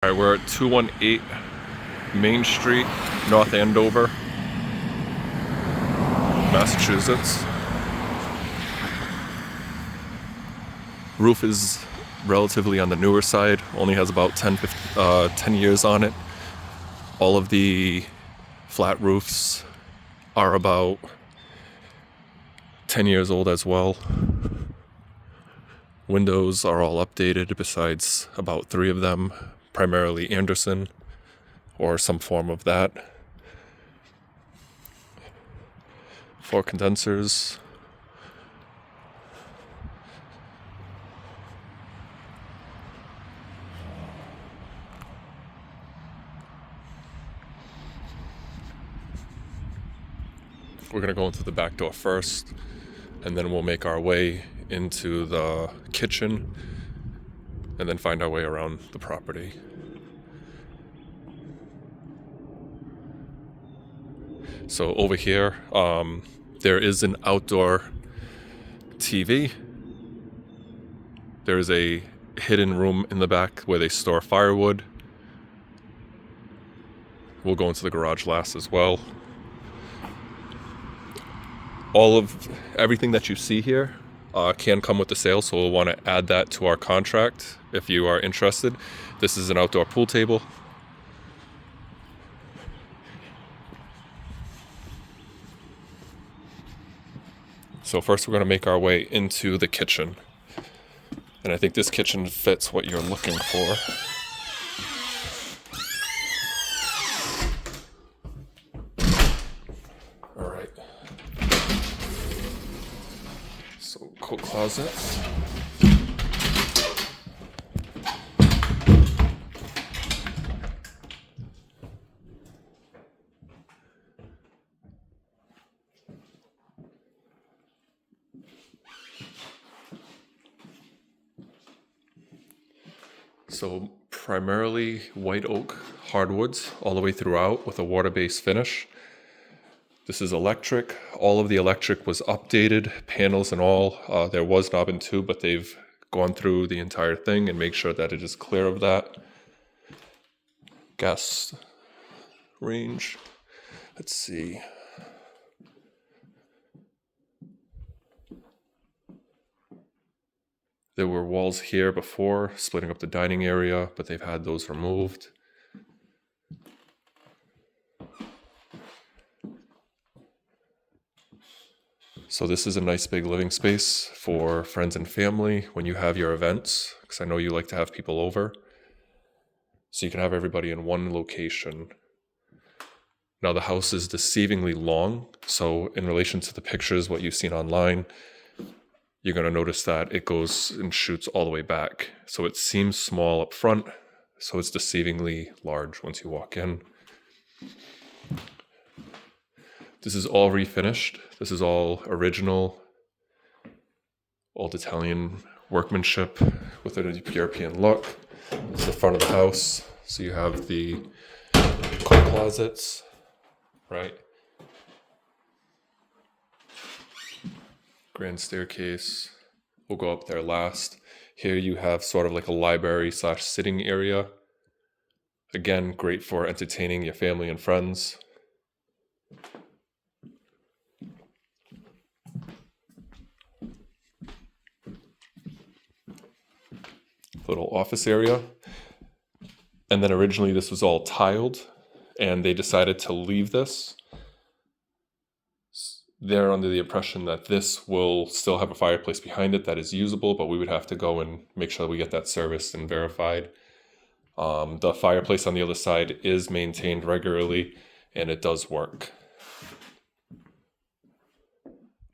All right, we're at 218 Main Street, North Andover, Massachusetts. Roof is relatively on the newer side, only has about 10 years on it. All of the flat roofs are about 10 years old as well. Windows are all updated besides about 3 of them, primarily Anderson or some form of that. 4 condensers. We're going to go into the back door first, and then we'll make our way into the kitchen and then find our way around the property. So over here, there is an outdoor TV. There's a hidden room in the back where they store firewood. We'll go into the garage last as well. Everything that you see here can come with the sale, so we'll want to add that to our contract if you are interested. This is an outdoor pool table. So first we're going to make our way into the kitchen. And I think this kitchen fits what you're looking for. All right. So coat closet. So primarily white oak hardwoods all the way throughout with a water-based finish. This is electric. All of the electric was updated, panels and all. There was knob and tube, but they've gone through the entire thing and make sure that it is clear of that. Gas range. Let's see. There were walls here before, splitting up the dining area, but they've had those removed. So this is a nice big living space for friends and family when you have your events, because I know you like to have people over. So you can have everybody in one location. Now the house is deceivingly long, so in relation to the pictures, what you've seen online, you're going to notice that it goes and shoots all the way back. So it seems small up front, so it's deceivingly large once you walk in. This is all refinished. This is all original, old Italian workmanship with a European look. This is the front of the house. So you have the coat closets, right? Grand staircase. We'll go up there last. Here you have sort of like a library / sitting area. Again, great for entertaining your family and friends. Little office area. And then originally this was all tiled, and they decided to leave this. They're under the impression that this will still have a fireplace behind it that is usable, but we would have to go and make sure that we get that serviced and verified. The fireplace on the other side is maintained regularly, and it does work.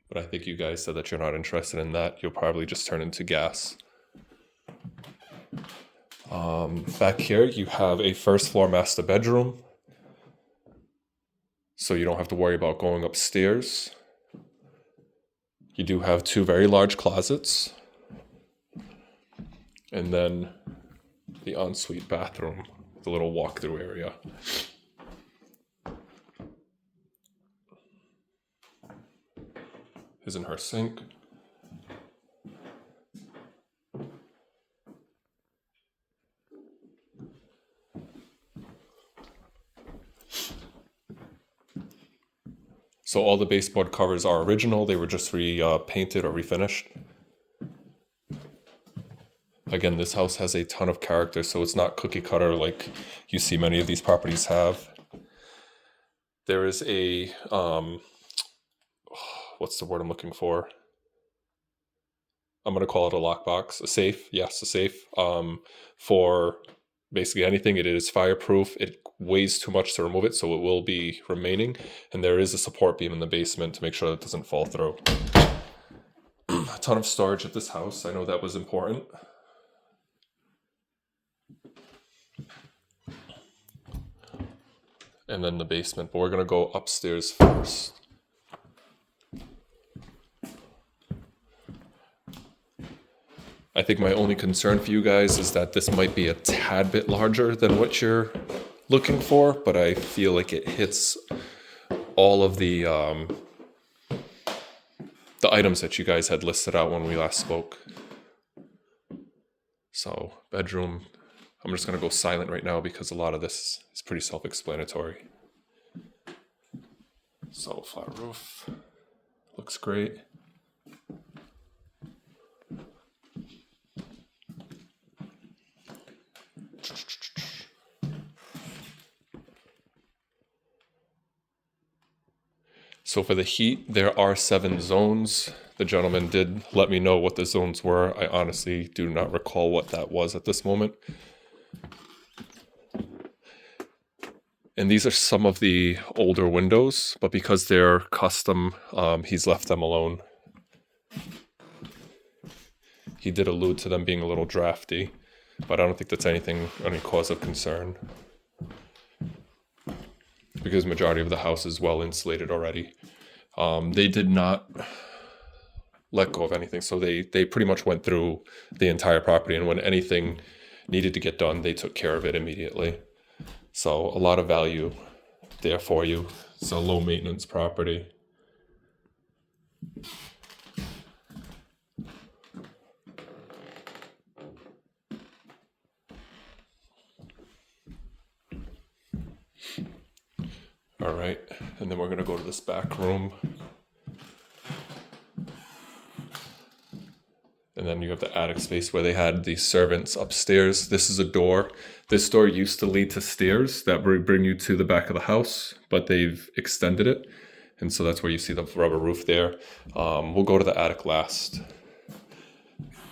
But I think you guys said that you're not interested in that. You'll probably just turn into gas. Back here, you have a first floor master bedroom. So you don't have to worry about going upstairs. You do have 2 very large closets. And then the ensuite bathroom, the little walk-through area. His and her sink. So all the baseboard covers are original. They were just painted or refinished. Again, this house has a ton of character, so it's not cookie cutter like you see many of these properties have. There is a, what's the word I'm looking for? I'm going to call it a lockbox, a safe. Yes, a safe for basically anything. It is fireproof. It weighs too much to remove it, so it will be remaining. And there is a support beam in the basement to make sure that it doesn't fall through. A ton of storage at this house. I know that was important. And then the basement, but we're going to go upstairs first. I think my only concern for you guys is that this might be a tad bit larger than what you're looking for, but I feel like it hits all of the items that you guys had listed out when we last spoke. So, bedroom, I'm just going to go silent right now because a lot of this is pretty self-explanatory. So, flat roof, looks great. So for the heat, there are 7 zones. The gentleman did let me know what the zones were. I honestly do not recall what that was at this moment. And these are some of the older windows, but because they're custom, he's left them alone. He did allude to them being a little drafty, but I don't think that's any cause of concern. Because the majority of the house is well insulated already. They did not let go of anything, so they pretty much went through the entire property, and when anything needed to get done, they took care of it immediately. So a lot of value there for you. It's a low maintenance property. All right, and then we're gonna go to this back room. And then you have the attic space where they had the servants upstairs. This is a door. This door used to lead to stairs that would bring you to the back of the house, but they've extended it. And so that's where you see the rubber roof there. We'll go to the attic last.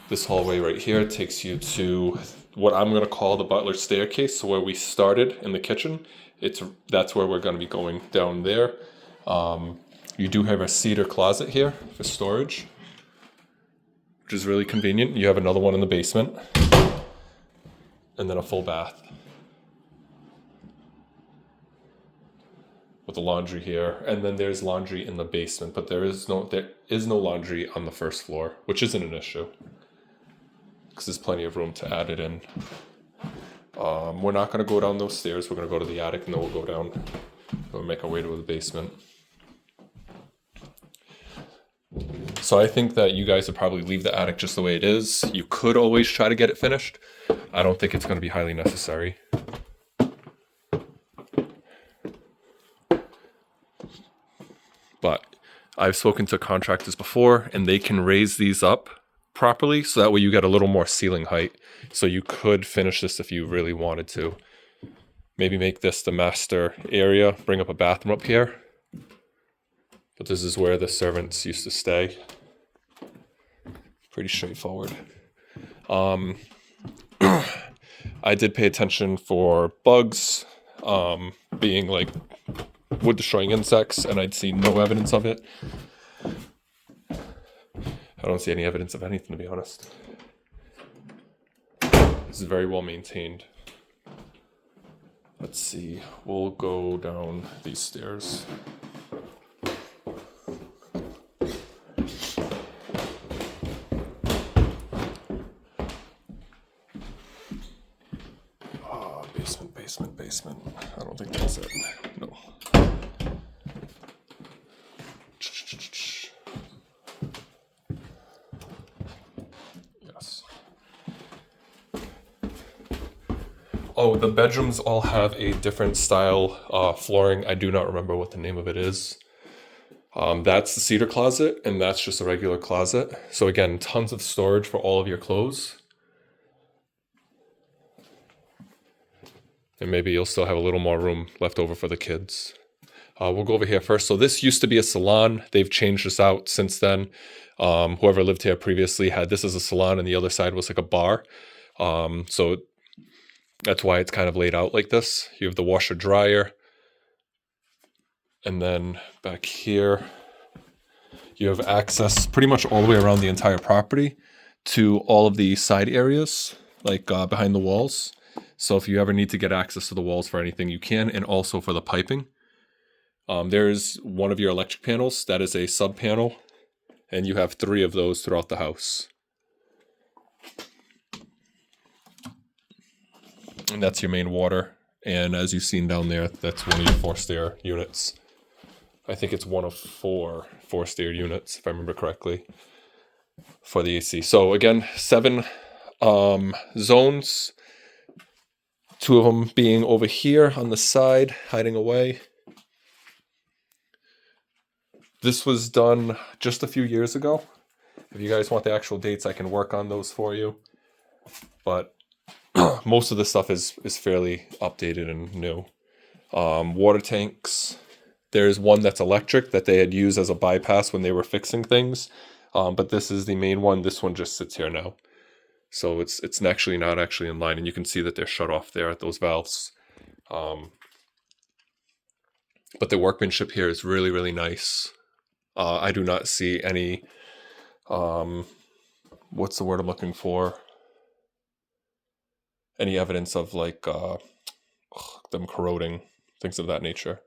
This hallway right here takes you to what I'm gonna call the butler's staircase. So where we started in the kitchen, that's where we're gonna be going down there. You do have a cedar closet here for storage, which is really convenient. You have another one in the basement, and then a full bath with the laundry here, and then there's laundry in the basement, but there is no laundry on the first floor, which isn't an issue because there's plenty of room to add it in. We're not going to go down those stairs. We're going to go to the attic, and then we'll go down. We'll make our way to the basement. So I think that you guys would probably leave the attic just the way it is. You could always try to get it finished. I don't think it's going to be highly necessary. But I've spoken to contractors before, and they can raise these up properly, so that way you get a little more ceiling height. So you could finish this if you really wanted to. Maybe make this the master area, bring up a bathroom up here. But this is where the servants used to stay. Pretty straightforward. I did pay attention for bugs, being like wood destroying insects, and I'd seen no evidence of it. I don't see any evidence of anything, to be honest. This is very well maintained. Let's see, we'll go down these stairs. Basement. I don't think that's it. No. Yes. Oh, the bedrooms all have a different style flooring. I do not remember what the name of it is. That's the cedar closet, and that's just a regular closet. So again, tons of storage for all of your clothes. And maybe you'll still have a little more room left over for the kids. We'll go over here first. So this used to be a salon. They've changed this out since then. Whoever lived here previously had this as a salon, and the other side was like a bar. So that's why it's kind of laid out like this. You have the washer dryer. And then back here, you have access pretty much all the way around the entire property to all of the side areas, like behind the walls. So if you ever need to get access to the walls for anything, you can, and also for the piping. There's one of your electric panels. That is a sub panel, and you have 3 of those throughout the house. And that's your main water. And as you've seen down there, that's one of your forced air units. I think it's one of 4 forced air units, if I remember correctly, for the AC. So again, 7 zones. 2 of them being over here on the side, hiding away. This was done just a few years ago. If you guys want the actual dates, I can work on those for you. But most of the stuff is fairly updated and new. Water tanks. There's one that's electric that they had used as a bypass when they were fixing things. But this is the main one. This one just sits here now. So it's actually not actually in line, and you can see that they're shut off there at those valves. But the workmanship here is really, really nice. I do not see any, what's the word I'm looking for? Any evidence of like them corroding, things of that nature.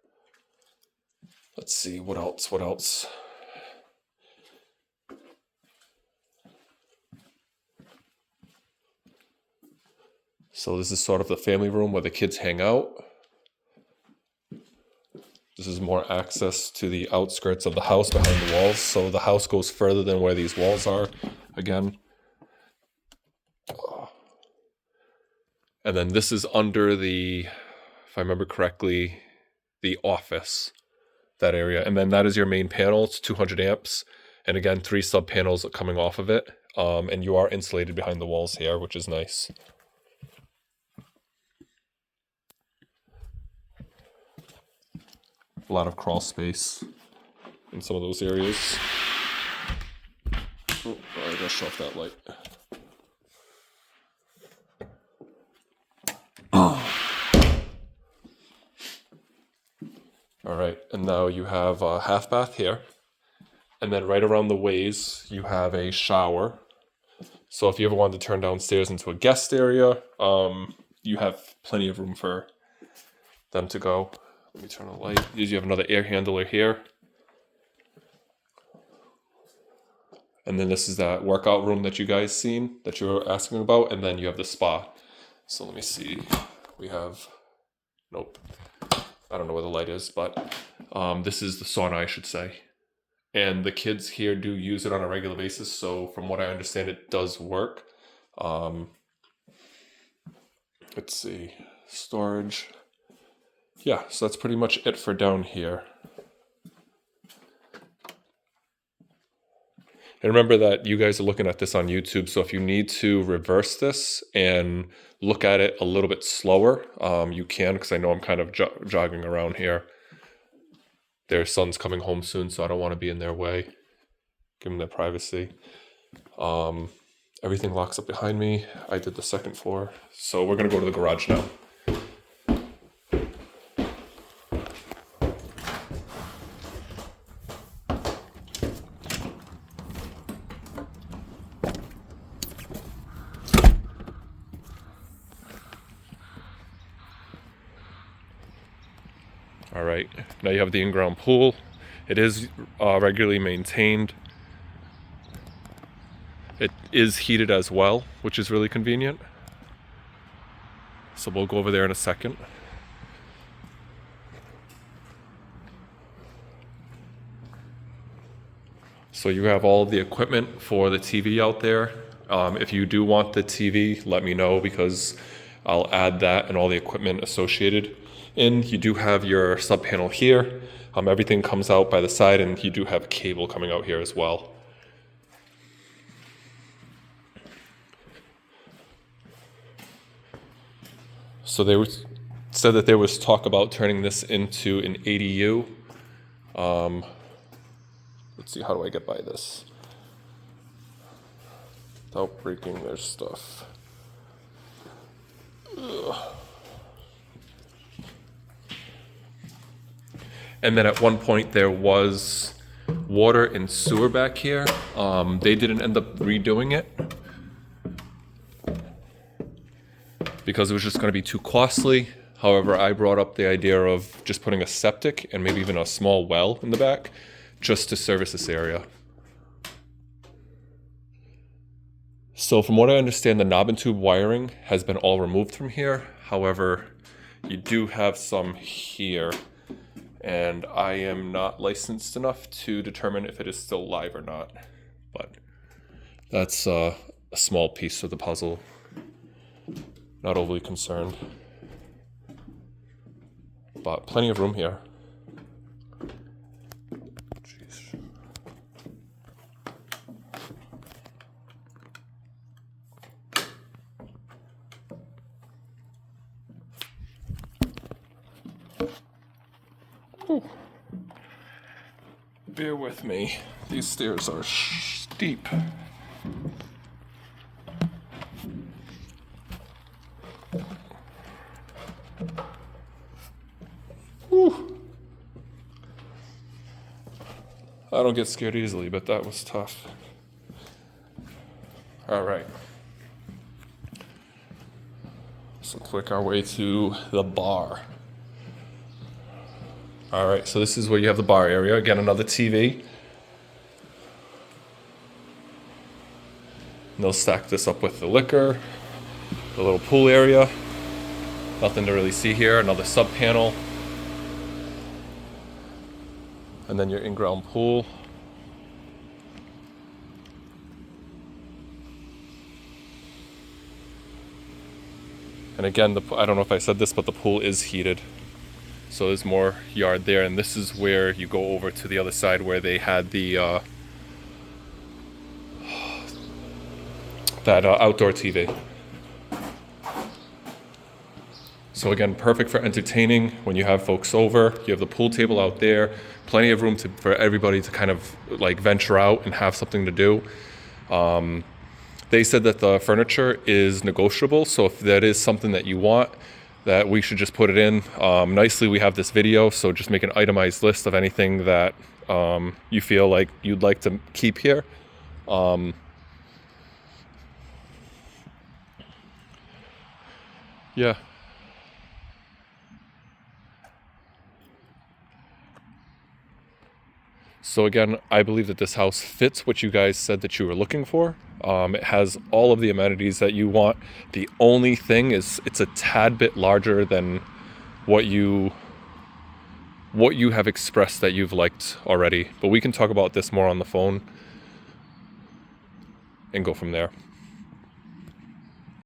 Let's see, what else? So this is sort of the family room where the kids hang out. This is more access to the outskirts of the house behind the walls. So the house goes further than where these walls are, again. And then this is under the, if I remember correctly, the office, that area. And then that is your main panel. It's 200 amps. And again, 3 sub panels coming off of it. And you are insulated behind the walls here, which is nice. A lot of crawl space in some of those areas. Oh, I gotta shut off that light. All right, and now you have a half bath here. And then right around the ways, you have a shower. So if you ever wanted to turn downstairs into a guest area, you have plenty of room for them to go. Let me turn the light. You have another air handler here. And then this is that workout room that you guys seen, that you were asking about. And then you have the spa. So let me see. We have, nope. I don't know where the light is, but this is the sauna, I should say. And the kids here do use it on a regular basis. So from what I understand, it does work. Let's see. Storage. Yeah, so that's pretty much it for down here. And remember that you guys are looking at this on YouTube, so if you need to reverse this and look at it a little bit slower, you can, because I know I'm kind of jogging around here. Their son's coming home soon, so I don't want to be in their way. Give them their privacy. Everything locks up behind me. I did the second floor, so we're going to go to the garage now. All right, now you have the in-ground pool. It is regularly maintained. It is heated as well, which is really convenient. So we'll go over there in a second. So you have all the equipment for the TV out there. If you do want the TV, let me know, because I'll add that and all the equipment associated in. You do have your sub panel here. Everything comes out by the side, and you do have cable coming out here as well. So they said that there was talk about turning this into an ADU. Let's see, how do I get by this without breaking their stuff? Ugh. And then at one point there was water and sewer back here. They didn't end up redoing it because it was just going to be too costly. However, I brought up the idea of just putting a septic and maybe even a small well in the back just to service this area. So from what I understand, the knob and tube wiring has been all removed from here. However, you do have some here, and I am not licensed enough to determine if it is still live or not. But that's a small piece of the puzzle. Not overly concerned. But plenty of room here. Jeez. Ooh. Bear with me. These stairs are steep. Whew. I don't get scared easily, but that was tough. All right. So click our way to the bar. All right, so this is where you have the bar area. Again, another TV. And they'll stack this up with the liquor, the little pool area. Nothing to really see here. Another sub panel. And then your in-ground pool. And again, I don't know if I said this, but the pool is heated. So there's more yard there. And this is where you go over to the other side where they had the outdoor TV. So again, perfect for entertaining when you have folks over. You have the pool table out there, plenty of room for everybody to kind of like venture out and have something to do. They said that the furniture is negotiable, so if that is something that you want, that we should just put it in. Nicely, we have this video, so just make an itemized list of anything that you feel like you'd like to keep here. Yeah. So again, I believe that this house fits what you guys said that you were looking for. It has all of the amenities that you want. The only thing is it's a tad bit larger than what you have expressed that you've liked already. But we can talk about this more on the phone and go from there.